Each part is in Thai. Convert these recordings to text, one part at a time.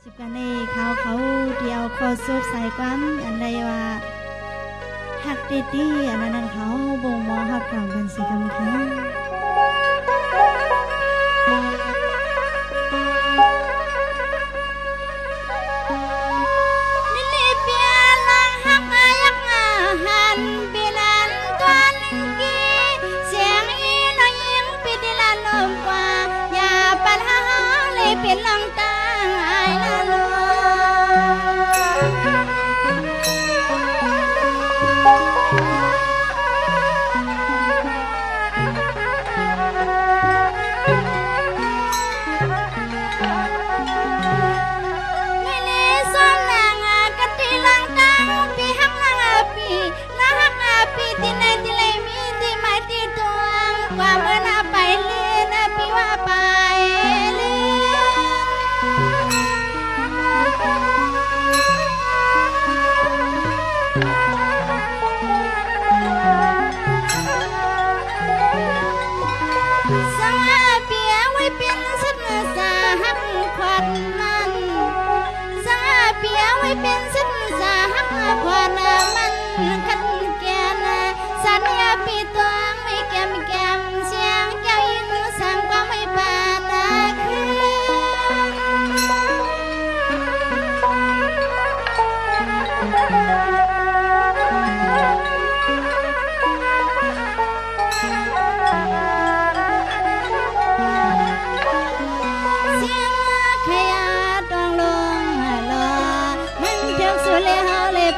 สิบกันในเขาเดียวขอซุบใส่ความอันใดว่าหักดีๆอันนั้นเขาบ่งมองหักเรากันสิคำค่ะเป็นลังตายละลนี่เลซ้อนนางกันที่ลังตาปีหักนางปีละหักปีที่ไหนที่ไหนมีที่หมายที่ตวงความเมื่อนาไปเลื่อนปีว่าไปเป็นสินสาหักความมันขัดแก่นะสัญญาปีตัวไม่แก้มเสียงเจ้ายินสั่งความไม่ปาน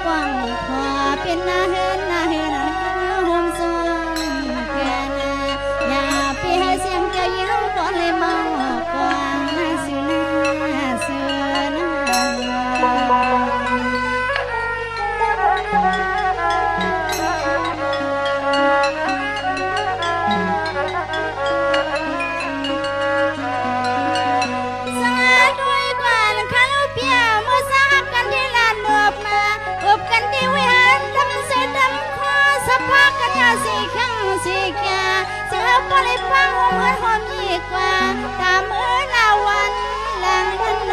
ป้องพอเป็นนาเฮือนโฮมซองแก่นาอย่าไปให้เสียงเจ้ายิงก่อนเลยมองกว้างนาสินาเสือกันที่วิหารทำเสร็จทำข้อสภากันยาสีข้างสีแก่เสือปลิปังหัวหอมยิ่งกว่าตามเมื่อลาวันหลังนั้นน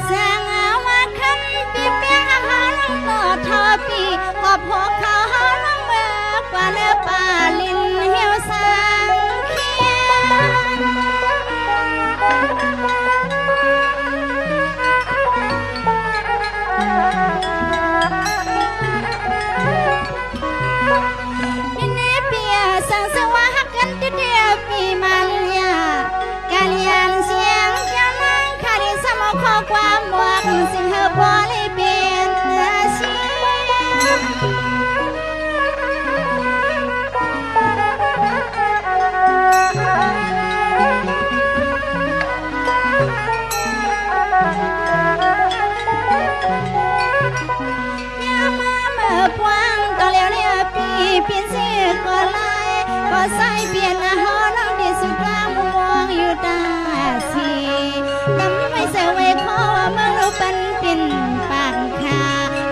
แสงอาว่าคันปีเปียอาหารต่อทอปีขอบหัวเขาหาลังเมื่อกว่าเนื้อป่าลินเหี่ยวสังเขียนนี่เปียสังสวะหักกันที่เดียวปีมันยากาลยานเสียงเจ้านั่งคาริสมข้อความหวังสิ่งเฮบอลเปลี่ยนเสียเปลี่ยนเสียก็ไล่ก็ใส่เปลี่ยนอาหารน้องดิสุกลางมองอยู่ตาสีน้ำไม่เสวยขอว่าเมื่อเราเป็นปากคา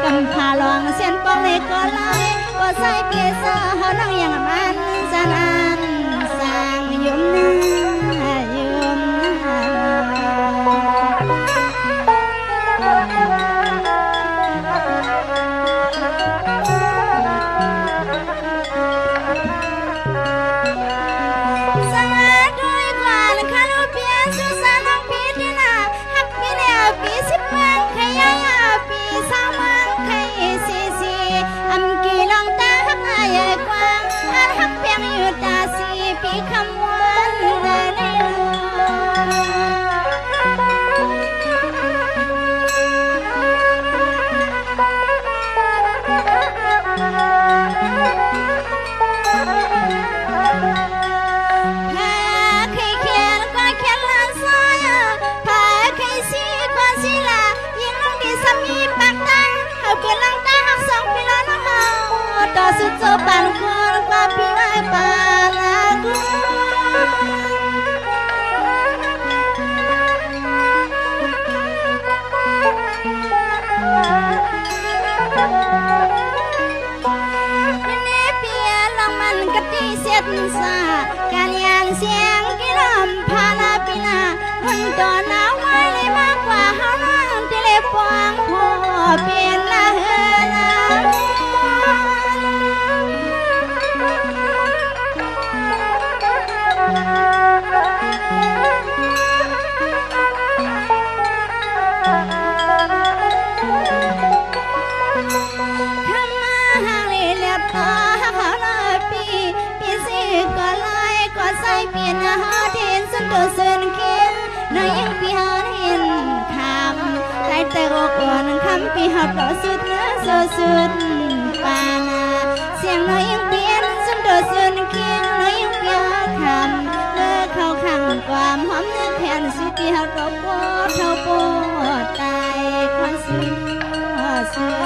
กำพาลองเสียนปองเลยก็ไล่ก็ใส่เปลี่ยนเสื้อหอน้องอย่างมันสนานสร้างยุ่มน้ายุ่มตาสีปีคำวันได้ในต่อสุดโจปันคนกว่าพี่ไว้ปาลากู Thank you. ซาการยานเสียงกิลมพาลาปินาคนตอนหนาวไว้เลยมากกว่าเฮาน้ำที่เล็บฟางพอเป็นละเฮลาใส่เปลี่ยนอาหารเทนสันโดเซินเคียงนายยังปีหาเห็นคำใจแต่ก็ก่อนคำปีหาต่อสุดเนื้อโซสุดปานาเสียงนายยังเปลี่ยนสันโดเซินเคียงนายยังปีหาคำเมื่อเข้าขังความหอมเนื้อแผ่นสุดที่หาต่อปอดเท่าปอดตายขอสุด